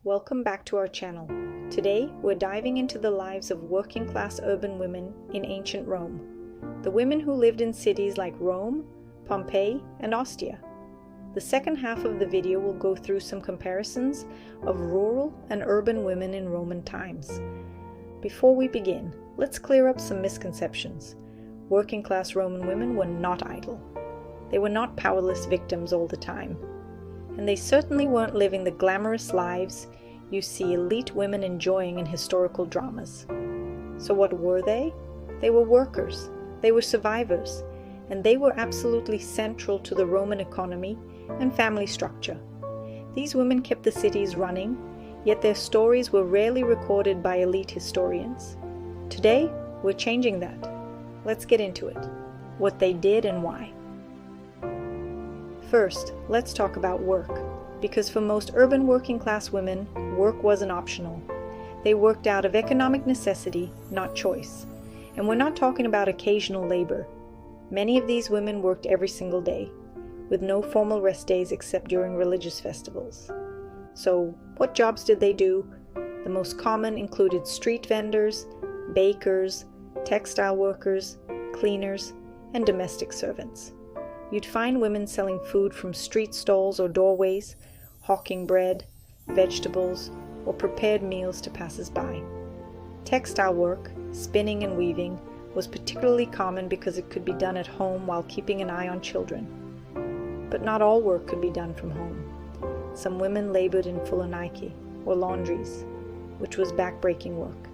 welcome back to our channel. Today, we're diving into the lives of working-class urban women in ancient Rome. The women who lived in cities like Rome, Pompeii, and Ostia. The second half of the video will go through some comparisons of rural and urban women in Roman times. Before we begin, let's clear up some misconceptions. Working-class Roman women were not idle. They were not powerless victims all the time. And they certainly weren't living the glamorous lives you see elite women enjoying in historical dramas. So what were they? They were workers, they were survivors, and they were absolutely central to the Roman economy and family structure. These women kept the cities running, yet their stories were rarely recorded by elite historians. Today, we're changing that. Let's get into it. What they did and why. First, let's talk about work, because for most urban working-class women, work wasn't optional. They worked out of economic necessity, not choice. And we're not talking about occasional labor. Many of these women worked every single day, with no formal rest days except during religious festivals. So, what jobs did they do? The most common included street vendors, bakers, textile workers, cleaners, and domestic servants. You'd find women selling food from street stalls or doorways, hawking bread, vegetables, or prepared meals to passers-by. Textile work, spinning and weaving, was particularly common because it could be done at home while keeping an eye on children. But not all work could be done from home. Some women labored in fulanaiki, or laundries, which was back-breaking work.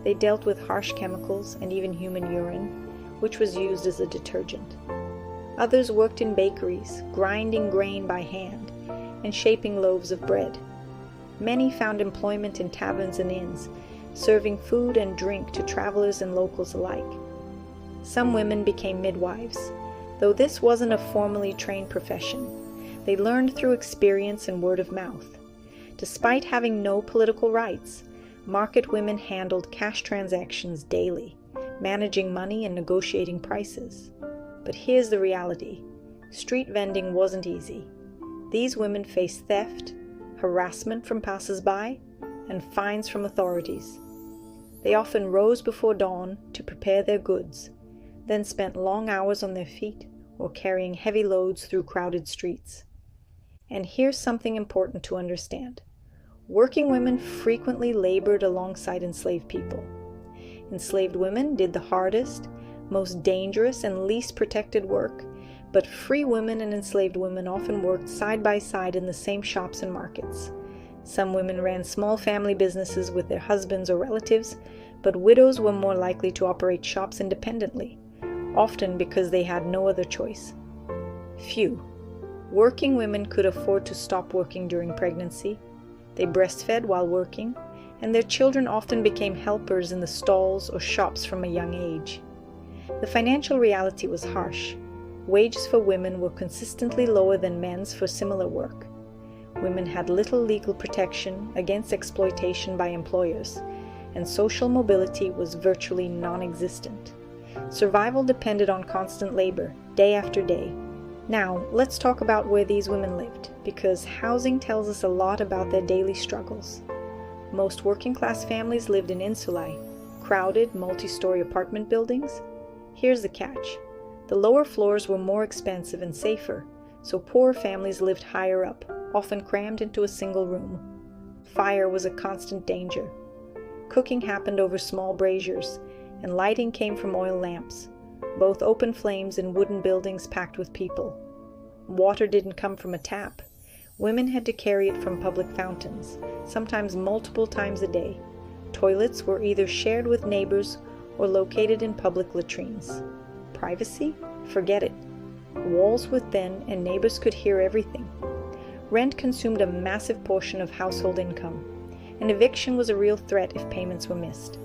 They dealt with harsh chemicals and even human urine, which was used as a detergent. Others worked in bakeries, grinding grain by hand, and shaping loaves of bread. Many found employment in taverns and inns, serving food and drink to travelers and locals alike. Some women became midwives, though this wasn't a formally trained profession. They learned through experience and word of mouth. Despite having no political rights, market women handled cash transactions daily, managing money and negotiating prices. But here's the reality. Street vending wasn't easy. These women faced theft, harassment from passers-by, and fines from authorities. They often rose before dawn to prepare their goods, then spent long hours on their feet or carrying heavy loads through crowded streets. And here's something important to understand. Working women frequently labored alongside enslaved people. Enslaved women did the hardest, most dangerous, and least protected work, but free women and enslaved women often worked side by side in the same shops and markets. Some women ran small family businesses with their husbands or relatives, but widows were more likely to operate shops independently, often because they had no other choice. Few. Working women could afford to stop working during pregnancy. They breastfed while working, and their children often became helpers in the stalls or shops from a young age. The financial reality was harsh. Wages for women were consistently lower than men's for similar work. Women had little legal protection against exploitation by employers, and social mobility was virtually non-existent. Survival depended on constant labor, day after day. Now, let's talk about where these women lived, because housing tells us a lot about their daily struggles. Most working-class families lived in insulae, crowded, multi-story apartment buildings. Here's the catch. The lower floors were more expensive and safer, so poor families lived higher up, often crammed into a single room. Fire was a constant danger. Cooking happened over small braziers, and lighting came from oil lamps, both open flames in wooden buildings packed with people. Water didn't come from a tap. Women had to carry it from public fountains, sometimes multiple times a day. Toilets were either shared with neighbors or located in public latrines. Privacy? Forget it. Walls were thin and neighbors could hear everything. Rent consumed a massive portion of household income, and eviction was a real threat if payments were missed.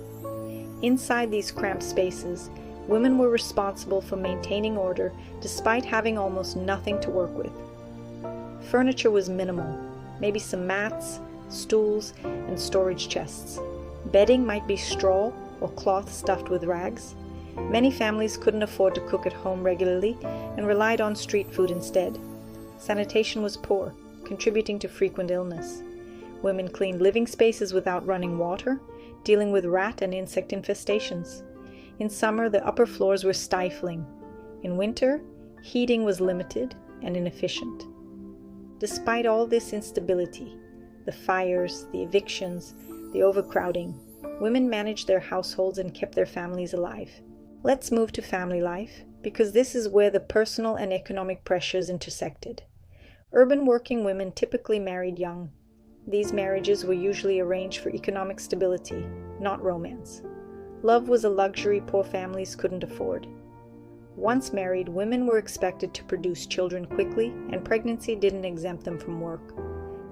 Inside these cramped spaces, women were responsible for maintaining order despite having almost nothing to work with. Furniture was minimal, maybe some mats, stools, and storage chests. Bedding might be straw or cloth stuffed with rags. Many families couldn't afford to cook at home regularly and relied on street food instead. Sanitation was poor, contributing to frequent illness. Women cleaned living spaces without running water, dealing with rat and insect infestations. In summer, the upper floors were stifling. In winter, heating was limited and inefficient. Despite all this instability, the fires, the evictions, the overcrowding, women managed their households and kept their families alive. Let's move to family life, because this is where the personal and economic pressures intersected. Urban working women typically married young. These marriages were usually arranged for economic stability, not romance. Love was a luxury poor families couldn't afford. Once married, women were expected to produce children quickly, and pregnancy didn't exempt them from work.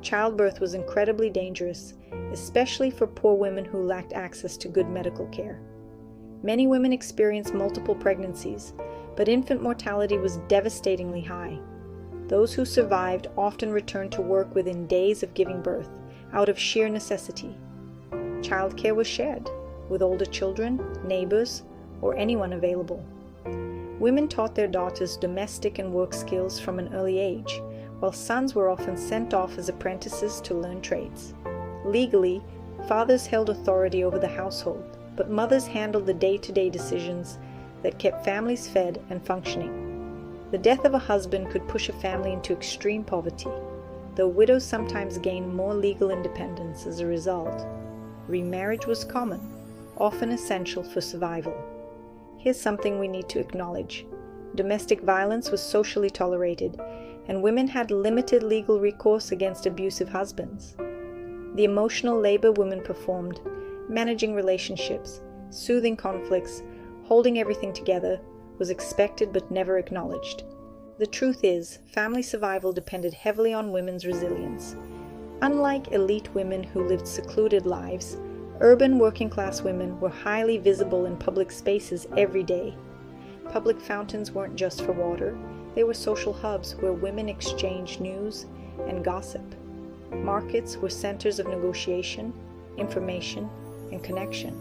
Childbirth was incredibly dangerous, especially for poor women who lacked access to good medical care. Many women experienced multiple pregnancies, but infant mortality was devastatingly high. Those who survived often returned to work within days of giving birth, out of sheer necessity. Childcare was shared, with older children, neighbors, or anyone available. Women taught their daughters domestic and work skills from an early age, while sons were often sent off as apprentices to learn trades. Legally, fathers held authority over the household, but mothers handled the day-to-day decisions that kept families fed and functioning. The death of a husband could push a family into extreme poverty, though widows sometimes gained more legal independence as a result. Remarriage was common, often essential for survival. Here's something we need to acknowledge. Domestic violence was socially tolerated, and women had limited legal recourse against abusive husbands. The emotional labor women performed, managing relationships, soothing conflicts, holding everything together, was expected but never acknowledged. The truth is, family survival depended heavily on women's resilience. Unlike elite women who lived secluded lives, urban working-class women were highly visible in public spaces every day. Public fountains weren't just for water, they were social hubs where women exchanged news and gossip. Markets were centers of negotiation, information, and connection.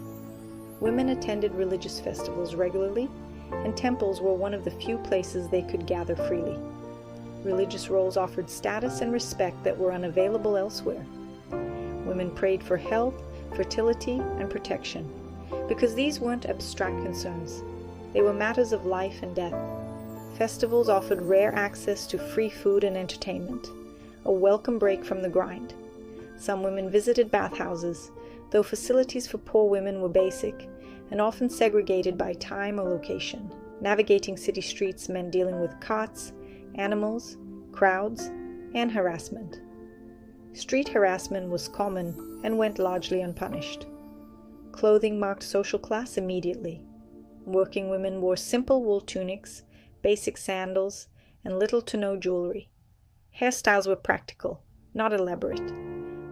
Women attended religious festivals regularly, and temples were one of the few places they could gather freely. Religious roles offered status and respect that were unavailable elsewhere. Women prayed for health, fertility, and protection, because these weren't abstract concerns. They were matters of life and death. Festivals offered rare access to free food and entertainment, a welcome break from the grind. Some women visited bathhouses, though facilities for poor women were basic and often segregated by time or location. Navigating city streets meant dealing with carts, animals, crowds, and harassment. Street harassment was common and went largely unpunished. Clothing marked social class immediately. Working women wore simple wool tunics, basic sandals, and little to no jewelry. Hairstyles were practical, not elaborate.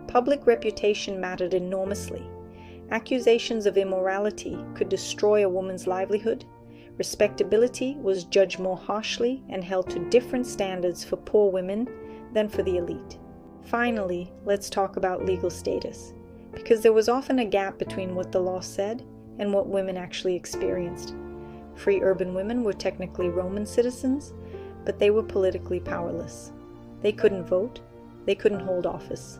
Public reputation mattered enormously. Accusations of immorality could destroy a woman's livelihood. Respectability was judged more harshly and held to different standards for poor women than for the elite. Finally, let's talk about legal status, because there was often a gap between what the law said and what women actually experienced. Free urban women were technically Roman citizens, but they were politically powerless. They couldn't vote, they couldn't hold office.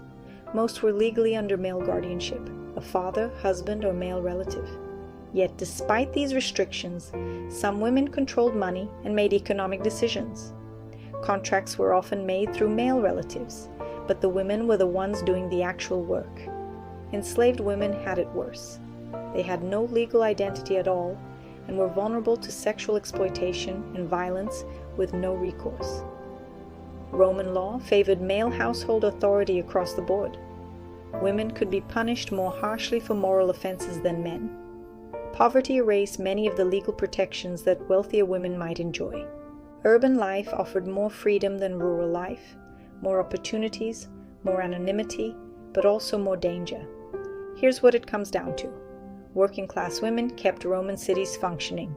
Most were legally under male guardianship, a father, husband, or male relative. Yet despite these restrictions, some women controlled money and made economic decisions. Contracts were often made through male relatives, but the women were the ones doing the actual work. Enslaved women had it worse. They had no legal identity at all and were vulnerable to sexual exploitation and violence with no recourse. Roman law favored male household authority across the board. Women could be punished more harshly for moral offenses than men. Poverty erased many of the legal protections that wealthier women might enjoy. Urban life offered more freedom than rural life, more opportunities, more anonymity, but also more danger. Here's what it comes down to. Working-class women kept Roman cities functioning.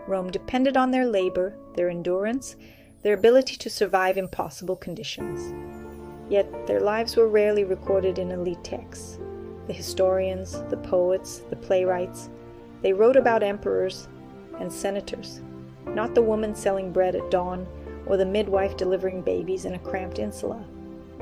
Rome depended on their labor, their endurance, their ability to survive impossible conditions. Yet their lives were rarely recorded in elite texts. The historians, the poets, the playwrights, they wrote about emperors and senators, not the woman selling bread at dawn or the midwife delivering babies in a cramped insula.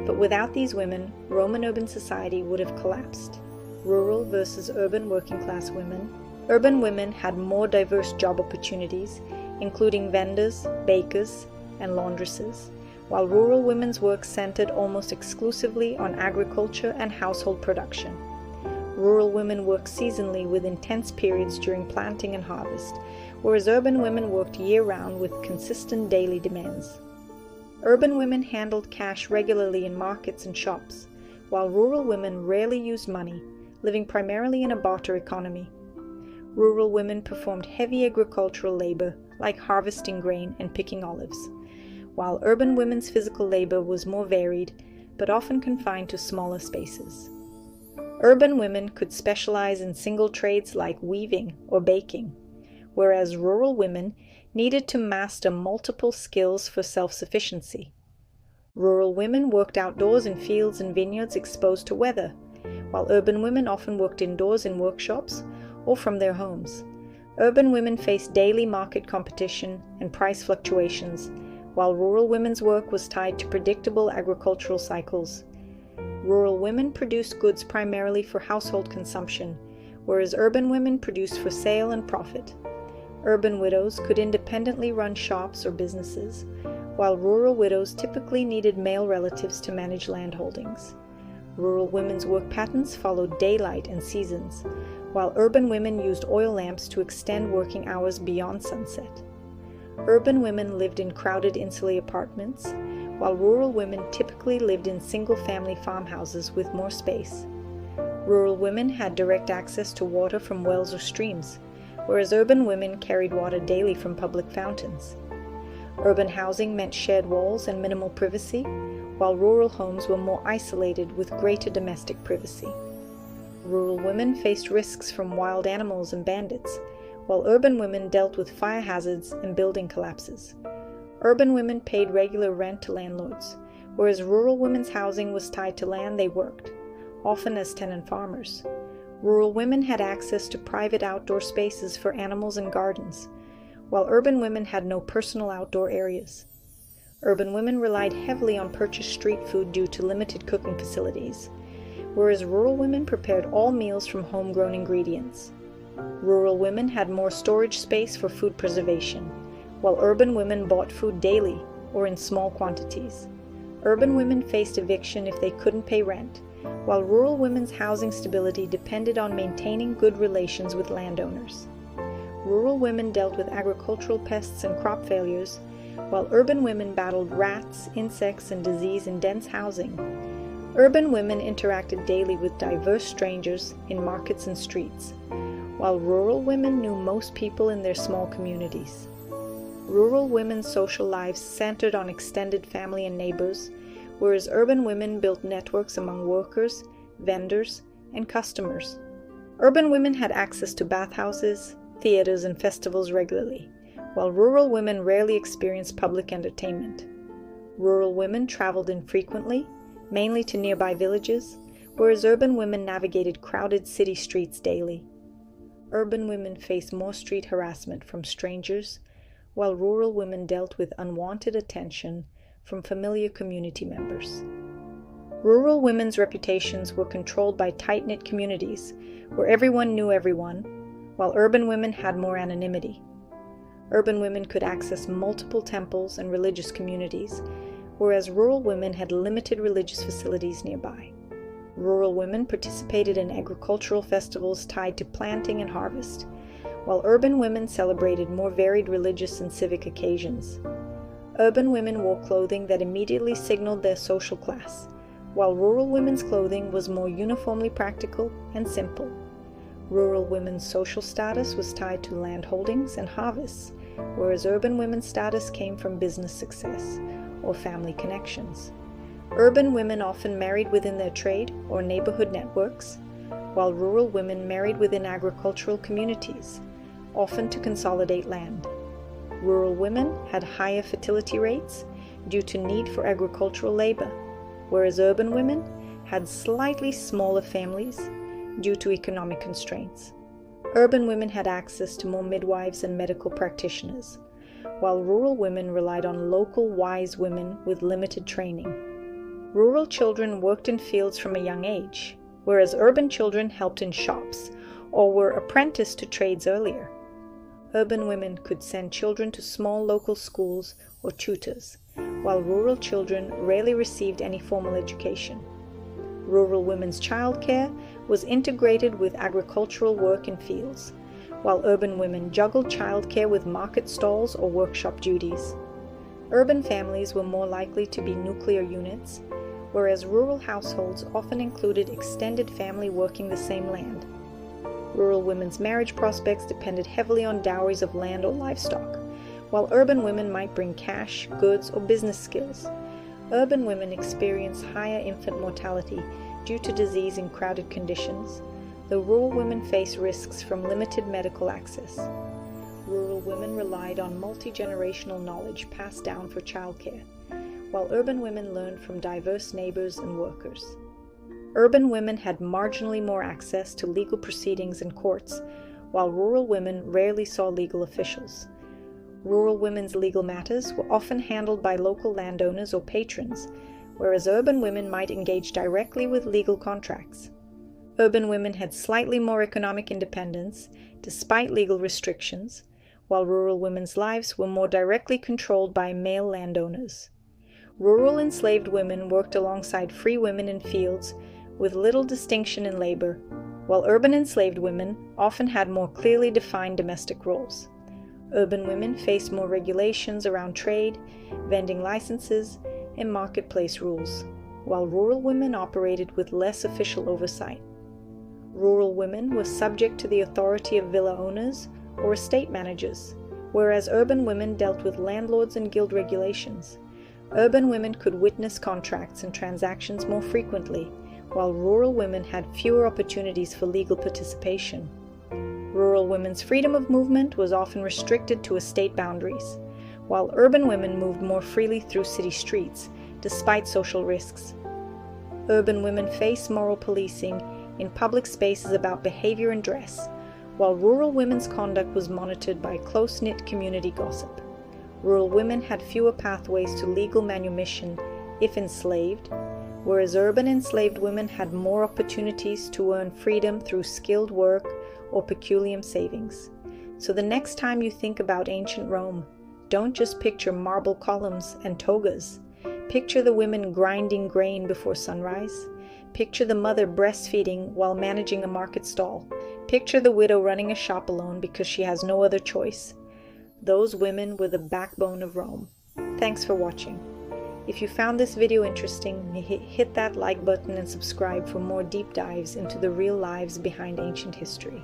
But without these women, Roman urban society would have collapsed. Rural versus urban working class women. Urban women had more diverse job opportunities, including vendors, bakers, and laundresses, while rural women's work centered almost exclusively on agriculture and household production. Rural women worked seasonally with intense periods during planting and harvest, whereas urban women worked year-round with consistent daily demands. Urban women handled cash regularly in markets and shops, while rural women rarely used money, living primarily in a barter economy. Rural women performed heavy agricultural labor, like harvesting grain and picking olives, while urban women's physical labor was more varied, but often confined to smaller spaces. Urban women could specialize in single trades like weaving or baking, whereas rural women needed to master multiple skills for self-sufficiency. Rural women worked outdoors in fields and vineyards exposed to weather, while urban women often worked indoors in workshops or from their homes. Urban women faced daily market competition and price fluctuations, while rural women's work was tied to predictable agricultural cycles. Rural women produced goods primarily for household consumption, whereas urban women produced for sale and profit. Urban widows could independently run shops or businesses, while rural widows typically needed male relatives to manage land holdings. Rural women's work patterns followed daylight and seasons, while urban women used oil lamps to extend working hours beyond sunset. Urban women lived in crowded insular apartments, while rural women typically lived in single-family farmhouses with more space. Rural women had direct access to water from wells or streams, whereas urban women carried water daily from public fountains. Urban housing meant shared walls and minimal privacy, while rural homes were more isolated with greater domestic privacy. Rural women faced risks from wild animals and bandits, while urban women dealt with fire hazards and building collapses. Urban women paid regular rent to landlords, whereas rural women's housing was tied to land they worked, often as tenant farmers. Rural women had access to private outdoor spaces for animals and gardens, while urban women had no personal outdoor areas. Urban women relied heavily on purchased street food due to limited cooking facilities, whereas rural women prepared all meals from homegrown ingredients. Rural women had more storage space for food preservation, while urban women bought food daily or in small quantities. Urban women faced eviction if they couldn't pay rent, while rural women's housing stability depended on maintaining good relations with landowners. Rural women dealt with agricultural pests and crop failures, while urban women battled rats, insects, and disease in dense housing. Urban women interacted daily with diverse strangers in markets and streets, while rural women knew most people in their small communities. Rural women's social lives centered on extended family and neighbors, whereas urban women built networks among workers, vendors, and customers. Urban women had access to bathhouses, theaters, and festivals regularly, while rural women rarely experienced public entertainment. Rural women traveled infrequently, mainly to nearby villages, whereas urban women navigated crowded city streets daily. Urban women faced more street harassment from strangers, while rural women dealt with unwanted attention from familiar community members. Rural women's reputations were controlled by tight-knit communities, where everyone knew everyone, while urban women had more anonymity. Urban women could access multiple temples and religious communities, whereas rural women had limited religious facilities nearby. Rural women participated in agricultural festivals tied to planting and harvest, while urban women celebrated more varied religious and civic occasions. Urban women wore clothing that immediately signaled their social class, while rural women's clothing was more uniformly practical and simple. Rural women's social status was tied to land holdings and harvests, whereas urban women's status came from business success or family connections. Urban women often married within their trade or neighborhood networks, while rural women married within agricultural communities, often to consolidate land. Rural women had higher fertility rates due to need for agricultural labor, whereas urban women had slightly smaller families due to economic constraints. Urban women had access to more midwives and medical practitioners, while rural women relied on local wise women with limited training. Rural children worked in fields from a young age, whereas urban children helped in shops or were apprenticed to trades earlier. Urban women could send children to small local schools or tutors, while rural children rarely received any formal education. Rural women's childcare was integrated with agricultural work in fields, while urban women juggled childcare with market stalls or workshop duties. Urban families were more likely to be nuclear units, whereas rural households often included extended family working the same land. Rural women's marriage prospects depended heavily on dowries of land or livestock, while urban women might bring cash, goods, or business skills. Urban women experience higher infant mortality due to disease in crowded conditions, though rural women face risks from limited medical access. Rural women relied on multi-generational knowledge passed down for childcare, while urban women learned from diverse neighbors and workers. Urban women had marginally more access to legal proceedings and courts, while rural women rarely saw legal officials. Rural women's legal matters were often handled by local landowners or patrons, whereas urban women might engage directly with legal contracts. Urban women had slightly more economic independence, despite legal restrictions, while rural women's lives were more directly controlled by male landowners. Rural enslaved women worked alongside free women in fields with little distinction in labor, while urban enslaved women often had more clearly defined domestic roles. Urban women faced more regulations around trade, vending licenses, and marketplace rules, while rural women operated with less official oversight. Rural women were subject to the authority of villa owners or estate managers, whereas urban women dealt with landlords and guild regulations. Urban women could witness contracts and transactions more frequently, while rural women had fewer opportunities for legal participation. Rural women's freedom of movement was often restricted to estate boundaries, while urban women moved more freely through city streets, despite social risks. Urban women faced moral policing in public spaces about behavior and dress, while rural women's conduct was monitored by close-knit community gossip. Rural women had fewer pathways to legal manumission if enslaved, whereas urban enslaved women had more opportunities to earn freedom through skilled work or peculium savings. So the next time you think about ancient Rome, don't just picture marble columns and togas. Picture the women grinding grain before sunrise. Picture the mother breastfeeding while managing a market stall. Picture the widow running a shop alone because she has no other choice. Those women were the backbone of Rome. Thanks for watching. If you found this video interesting, hit that like button and subscribe for more deep dives into the real lives behind ancient history.